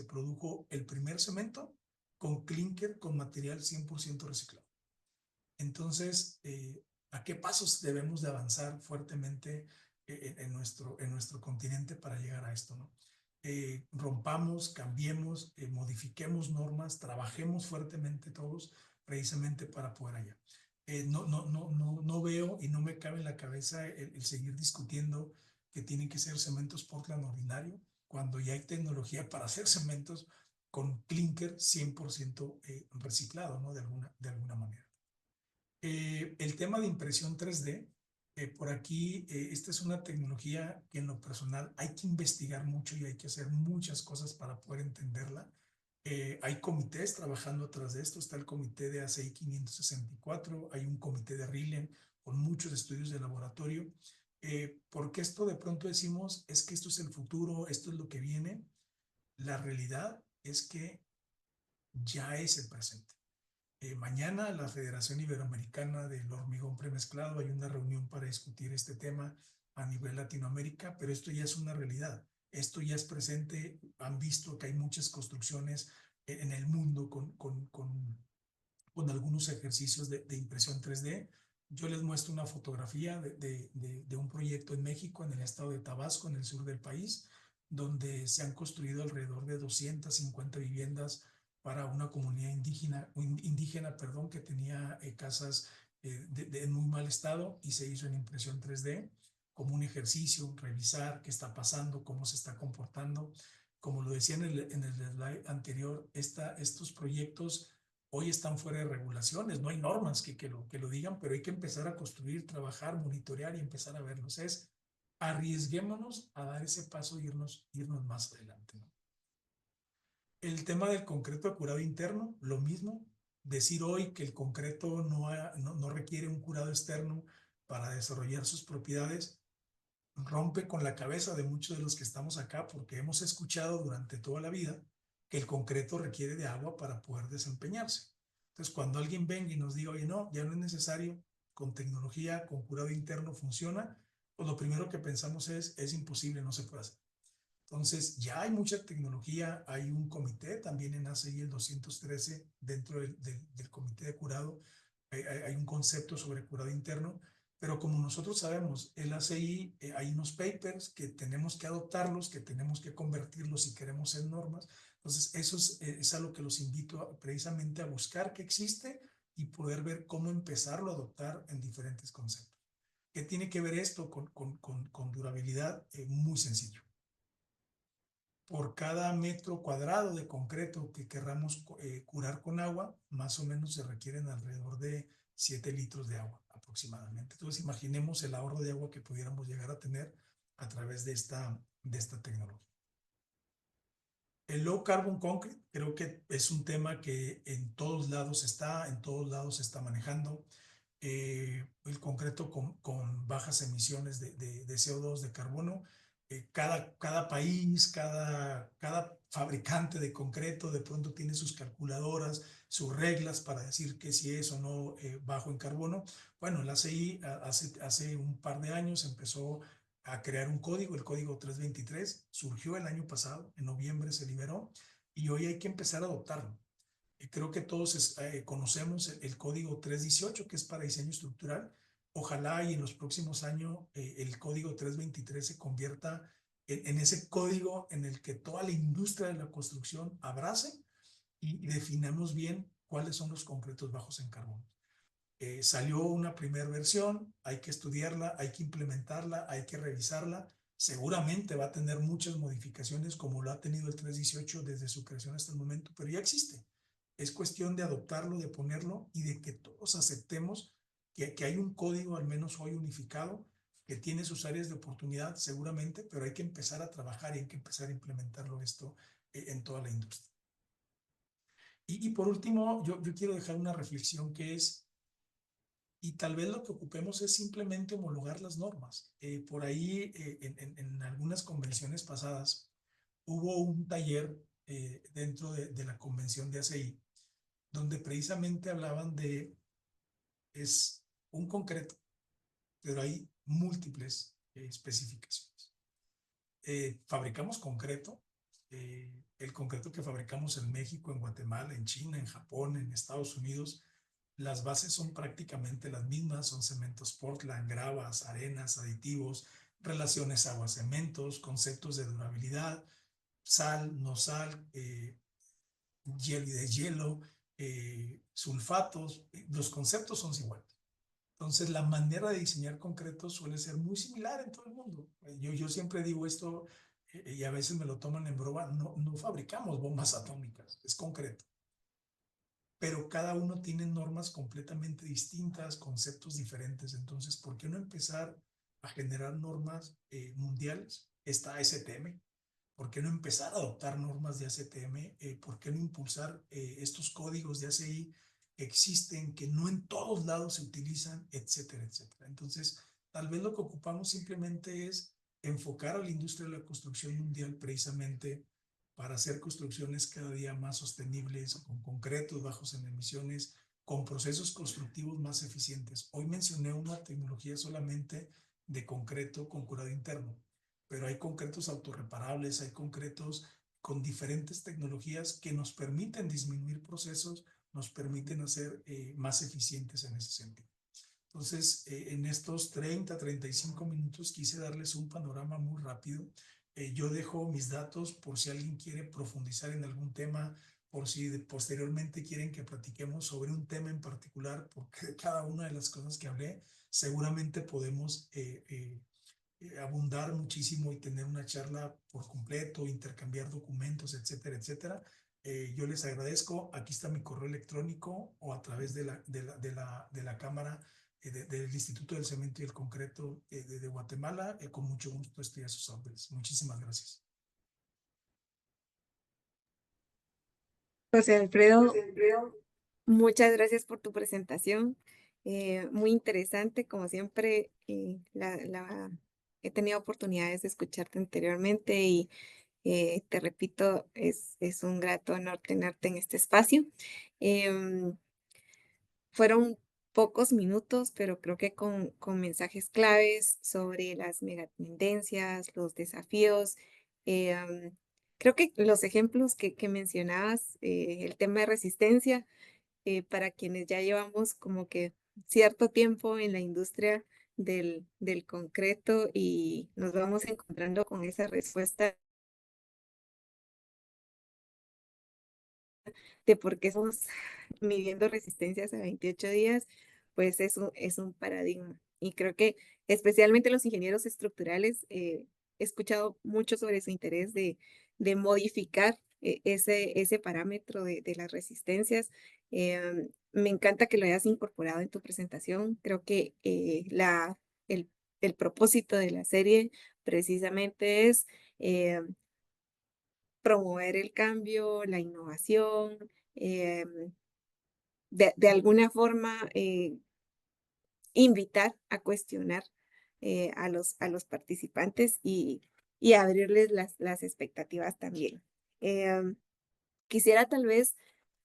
produjo el primer cemento con clinker con material 100% reciclado. Entonces, ¿a qué pasos debemos de avanzar fuertemente en nuestro continente para llegar a esto, ¿no? Rompamos, cambiemos, modifiquemos normas, trabajemos fuertemente todos precisamente para poder allá. No veo y no me cabe en la cabeza el seguir discutiendo que tienen que ser cementos Portland ordinario cuando ya hay tecnología para hacer cementos con clinker 100% reciclado, ¿no? De alguna manera. El tema de impresión 3D, por aquí, esta es una tecnología que en lo personal hay que investigar mucho y hay que hacer muchas cosas para poder entenderla. Hay comités trabajando atrás de esto, está el comité de ACI 564, hay un comité de RILEN, con muchos estudios de laboratorio, porque esto de pronto decimos, es que esto es el futuro, esto es lo que viene. La realidad es que ya es el presente. Mañana la Federación Iberoamericana del Hormigón Premezclado hay una reunión para discutir este tema a nivel Latinoamérica, pero esto ya es una realidad. Esto ya es presente. Han visto que hay muchas construcciones en el mundo con algunos ejercicios de impresión 3D. Yo les muestro una fotografía de un proyecto en México, en el estado de Tabasco, en el sur del país, donde se han construido alrededor de 250 viviendas para una comunidad indígena, perdón, que tenía casas en muy mal estado, y se hizo en impresión 3D como un ejercicio, revisar qué está pasando, cómo se está comportando. Como lo decía en el slide anterior, estos proyectos hoy están fuera de regulaciones, no hay normas que lo digan, pero hay que empezar a construir, trabajar, monitorear y empezar a verlos. Es arriesguémonos a dar ese paso e irnos más adelante, ¿no? El tema del concreto de curado interno, lo mismo. Decir hoy que el concreto no requiere un curado externo para desarrollar sus propiedades rompe con la cabeza de muchos de los que estamos acá, porque hemos escuchado durante toda la vida que el concreto requiere de agua para poder desempeñarse. Entonces, cuando alguien venga y nos diga, oye, no, ya no es necesario, con tecnología, con curado interno funciona, pues lo primero que pensamos es imposible, no se puede hacer. Entonces, ya hay mucha tecnología, hay un comité también en ACI, el 213, dentro del comité de curado, hay un concepto sobre curado interno, pero como nosotros sabemos, el ACI, hay unos papers que tenemos que adoptarlos, que tenemos que convertirlos si queremos ser normas. Entonces, eso es a lo que los invito precisamente a buscar que existe y poder ver cómo empezarlo a adoptar en diferentes conceptos. ¿Qué tiene que ver esto con durabilidad? Muy sencillo. Por cada metro cuadrado de concreto que querramos curar con agua, más o menos se requieren alrededor de 7 litros de agua aproximadamente. Entonces, imaginemos el ahorro de agua que pudiéramos llegar a tener a través de esta tecnología. El low carbon concrete creo que es un tema que en todos lados se está manejando. El concreto con bajas emisiones de CO2, de carbono. Cada país, cada fabricante de concreto de pronto tiene sus calculadoras, sus reglas para decir que si es o no bajo en carbono. Bueno, el ACI hace un par de años empezó a crear un código, el código 323, surgió el año pasado, en noviembre se liberó, y hoy hay que empezar a adoptarlo. Creo que todos conocemos el código 318, que es para diseño estructural. Ojalá y en los próximos años el código 323 se convierta en ese código en el que toda la industria de la construcción abrace y definamos bien cuáles son los concretos bajos en carbono. Salió una primera versión, hay que estudiarla, hay que implementarla, hay que revisarla. Seguramente va a tener muchas modificaciones como lo ha tenido el 318 desde su creación hasta el momento, pero ya existe. Es cuestión de adoptarlo, de ponerlo y de que todos aceptemos que hay un código, al menos hoy unificado, que tiene sus áreas de oportunidad seguramente, pero hay que empezar a trabajar y hay que empezar a implementarlo esto en toda la industria. Y por último, yo quiero dejar una reflexión que es, y tal vez lo que ocupemos es simplemente homologar las normas. Por ahí, en algunas convenciones pasadas, hubo un taller dentro de la convención de ACI, donde precisamente hablaban es un concreto, pero hay múltiples especificaciones. Fabricamos concreto, el concreto que fabricamos en México, en Guatemala, en China, en Japón, en Estados Unidos, las bases son prácticamente las mismas, son cementos Portland, gravas, arenas, aditivos, relaciones agua-cementos, conceptos de durabilidad, sal, no sal, hielo y deshielo, sulfatos, los conceptos son iguales. Entonces, la manera de diseñar concreto suele ser muy similar en todo el mundo. Yo siempre digo esto y a veces me lo toman en broma, no fabricamos bombas atómicas, es concreto. Pero cada uno tiene normas completamente distintas, conceptos diferentes. Entonces, ¿por qué no empezar a generar normas mundiales? Está ASTM. ¿Por qué no empezar a adoptar normas de ASTM? ¿Por qué no impulsar estos códigos de ACI existen, que no en todos lados se utilizan, etcétera, etcétera. Entonces, tal vez lo que ocupamos simplemente es enfocar a la industria de la construcción mundial precisamente para hacer construcciones cada día más sostenibles, con concretos bajos en emisiones, con procesos constructivos más eficientes. Hoy mencioné una tecnología solamente de concreto con curado interno, pero hay concretos autorreparables, hay concretos con diferentes tecnologías que nos permiten disminuir procesos, nos permiten hacer más eficientes en ese sentido. Entonces, en estos 35 minutos quise darles un panorama muy rápido. Yo dejo mis datos por si alguien quiere profundizar en algún tema, por si posteriormente quieren que platiquemos sobre un tema en particular, porque cada una de las cosas que hablé, seguramente podemos abundar muchísimo y tener una charla por completo, intercambiar documentos, etcétera, etcétera. Yo les agradezco. Aquí está mi correo electrónico o a través de la Cámara del Instituto del Cemento y el Concreto de Guatemala. Con mucho gusto estoy a sus órdenes. Muchísimas gracias. José Alfredo, muchas gracias por tu presentación. Muy interesante, como siempre, he tenido oportunidades de escucharte anteriormente y te repito, es un grato honor tenerte en este espacio. Em, Fueron pocos minutos, pero creo que con mensajes claves sobre las megatendencias, los desafíos. Creo que los ejemplos que mencionabas, el tema de resistencia, para quienes ya llevamos como que cierto tiempo en la industria del concreto y nos vamos encontrando con esa respuesta de por qué estamos midiendo resistencias a 28 días, pues es un paradigma. Y creo que especialmente los ingenieros estructurales, he escuchado mucho sobre su interés de modificar ese parámetro de las resistencias. Me encanta que lo hayas incorporado en tu presentación. Creo que el propósito de la serie precisamente es eh, promover el cambio, la innovación, de alguna forma invitar a cuestionar a los participantes y abrirles las expectativas también. Quisiera tal vez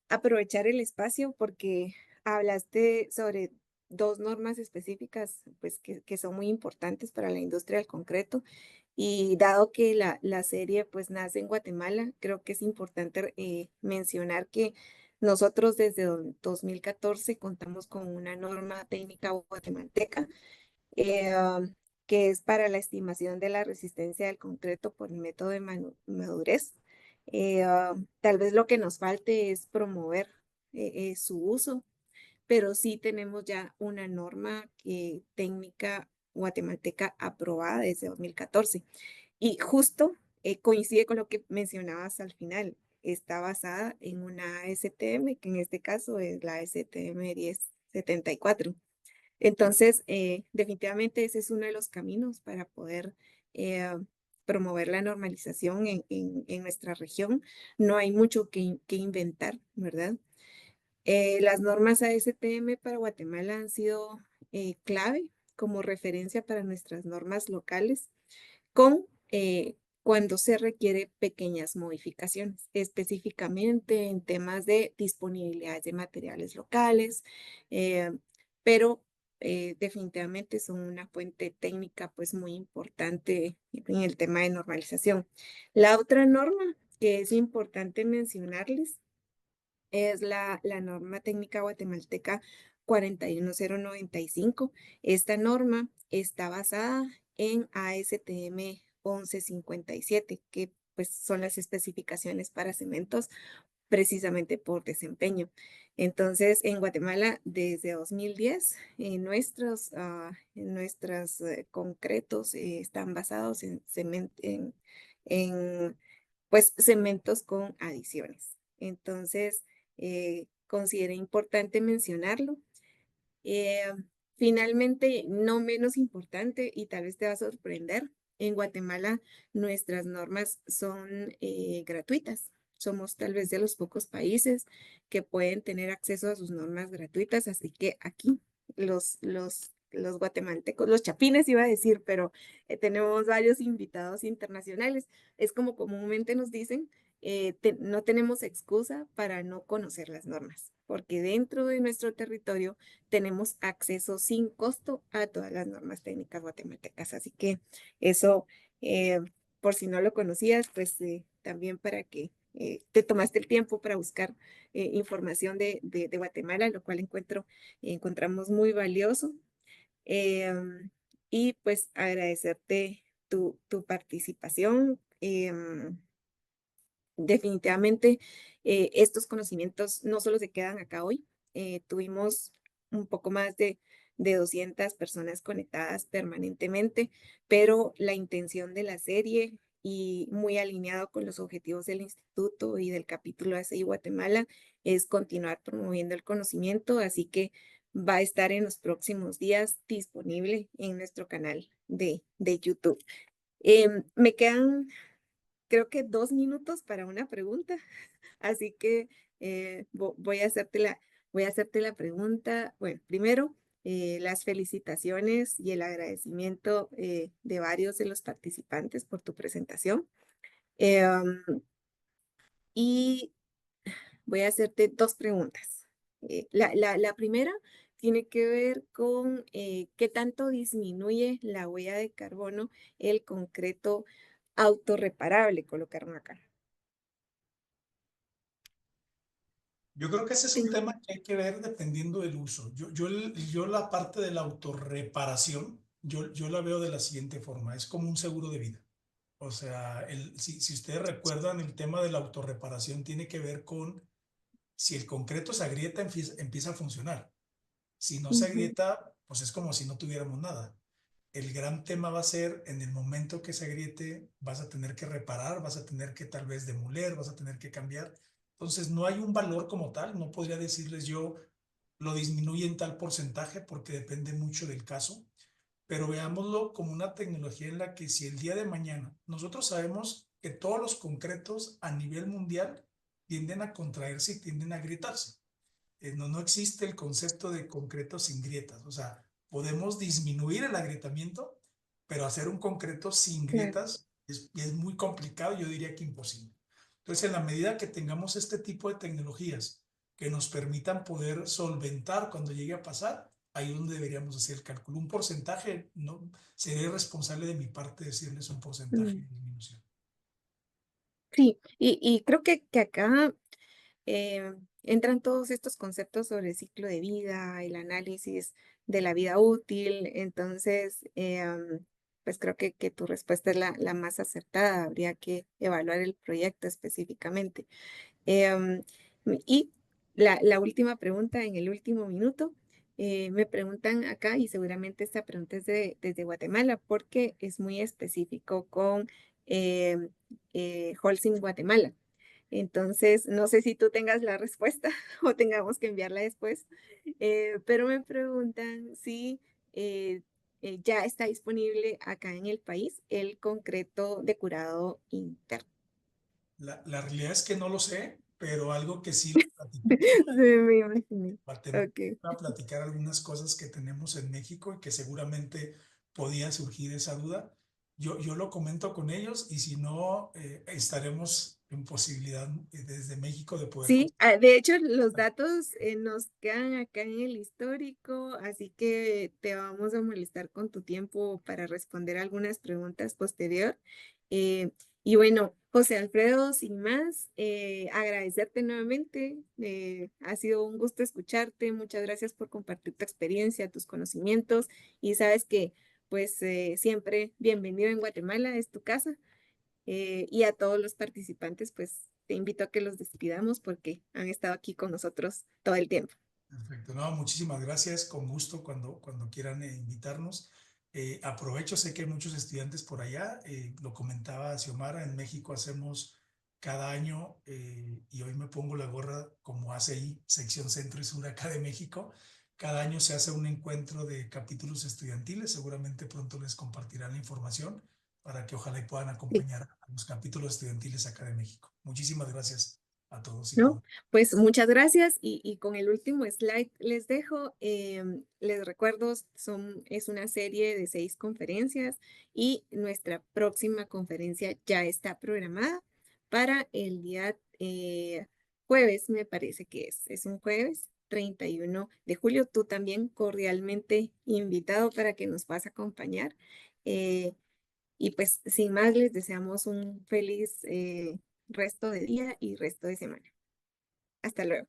aprovechar el espacio porque hablaste sobre dos normas específicas pues, que son muy importantes para la industria del concreto y dado que la serie pues nace en Guatemala, creo que es importante mencionar que nosotros desde 2014 contamos con una norma técnica guatemalteca que es para la estimación de la resistencia del concreto por el método de madurez. Tal vez lo que nos falte es promover su uso, pero sí tenemos ya una norma técnica guatemalteca aprobada desde 2014. Y justo coincide con lo que mencionabas al final. Está basada en una STM, que en este caso es la STM 1074. Entonces, definitivamente ese es uno de los caminos para poder promover la normalización en nuestra región. No hay mucho que inventar, ¿verdad? Las normas ASTM para Guatemala han sido clave como referencia para nuestras normas locales con cuando se requiere pequeñas modificaciones, específicamente en temas de disponibilidad de materiales locales, eh, pero definitivamente son una fuente técnica pues muy importante en el tema de normalización. La otra norma que es importante mencionarles es la norma técnica guatemalteca 41095. Esta norma está basada en ASTM 1157, que pues son las especificaciones para cementos precisamente por desempeño. Entonces, en Guatemala, desde 2010, nuestros concretos están basados en pues, cementos con adiciones. Entonces, consideré importante mencionarlo. Eh, Finalmente, no menos importante, y tal vez te va a sorprender, en Guatemala nuestras normas son gratuitas. somos tal vez de los pocos países que pueden tener acceso a sus normas gratuitas, así que aquí los guatemaltecos, los chapines iba a decir, pero tenemos varios invitados internacionales. Es como comúnmente nos dicen, no tenemos excusa para no conocer las normas, porque dentro de nuestro territorio tenemos acceso sin costo a todas las normas técnicas guatemaltecas. Así que eso, eh, por si no lo conocías, pues también para que te tomaste el tiempo para buscar información de Guatemala, lo cual encontramos muy valioso. Y pues agradecerte tu participación. Definitivamente estos conocimientos no solo se quedan acá hoy, tuvimos un poco más de 200 personas conectadas permanentemente, pero la intención de la serie y muy alineado con los objetivos del instituto y del capítulo ACI Guatemala es continuar promoviendo el conocimiento, así que va a estar en los próximos días disponible en nuestro canal de YouTube. Me quedan creo que 2 minutos para una pregunta, así que voy a hacerte la pregunta. Bueno, primero, las felicitaciones y el agradecimiento de varios de los participantes por tu presentación. Y voy a hacerte 2 preguntas. La primera tiene que ver con qué tanto disminuye la huella de carbono el concreto autorreparable, colocaron acá. Yo creo que ese es un tema que hay que ver dependiendo del uso. Yo la parte de la autorreparación, yo la veo de la siguiente forma, es como un seguro de vida. O sea, si ustedes recuerdan, el tema de la autorreparación tiene que ver con si el concreto se agrieta, empieza a funcionar. Si no se Ujú, agrieta, pues es como si no tuviéramos nada. El gran tema va a ser en el momento que se agriete, vas a tener que reparar, vas a tener que tal vez demoler, vas a tener que cambiar. Entonces, no hay un valor como tal, no podría decirles yo lo disminuye en tal porcentaje porque depende mucho del caso, pero veámoslo como una tecnología en la que si el día de mañana, nosotros sabemos que todos los concretos a nivel mundial tienden a contraerse y tienden a agrietarse. No existe el concepto de concreto sin grietas. O sea, podemos disminuir el agrietamiento, pero hacer un concreto sin claro. grietas es muy complicado, yo diría que imposible. Entonces, en la medida que tengamos este tipo de tecnologías que nos permitan poder solventar cuando llegue a pasar, ahí es donde deberíamos hacer el cálculo. Un porcentaje, no sería irresponsable de mi parte decirles un porcentaje Mm, de disminución. sí, y creo que acá eh, entran todos estos conceptos sobre el ciclo de vida, el análisis de la vida útil. Entonces, pues creo que tu respuesta es la más acertada. Habría que evaluar el proyecto específicamente. Em, y la última pregunta en el último minuto. Me preguntan acá, y seguramente esta pregunta es desde Guatemala, porque es muy específico con Holcim Guatemala. Entonces, no sé si tú tengas la respuesta o tengamos que enviarla después, pero me preguntan si ya está disponible acá en el país el concreto de curado interno. La realidad es que no lo sé, pero algo que sí lo platicamos Sí, me imaginé. Guatemala, Ok. a platicar algunas cosas que tenemos en México y que seguramente podía surgir esa duda. Yo lo comento con ellos y si no, estaremos en posibilidad desde México de poder... Sí, de hecho los datos nos quedan acá en el histórico, así que te vamos a molestar con tu tiempo para responder algunas preguntas posterior. Eh, y bueno, José Alfredo, sin más, agradecerte nuevamente. Ha sido un gusto escucharte. Muchas gracias por compartir tu experiencia, tus conocimientos y sabes que pues siempre bienvenido en Guatemala, es tu casa. Y a todos los participantes, pues te invito a que los despidamos porque han estado aquí con nosotros todo el tiempo. Perfecto, no, muchísimas gracias, con gusto cuando quieran invitarnos. Aprovecho, sé que hay muchos estudiantes por allá, lo comentaba Xiomara, en México hacemos cada año, y hoy me pongo la gorra como ACI, sección Centro y Sur acá de México, cada año se hace un encuentro de capítulos estudiantiles, seguramente pronto les compartirán la información. para que ojalá y puedan Sí. acompañar a los capítulos estudiantiles acá de México. Muchísimas gracias a todos y ¿No? todas. Pues muchas gracias y con el último slide les dejo, les recuerdo, es una serie de 6 conferencias y nuestra próxima conferencia ya está programada para el día jueves, me parece que es un jueves 31 de julio. Tú también cordialmente invitado para que nos puedas acompañar. eh, y pues sin más, les deseamos un feliz resto de día y resto de semana. Hasta luego.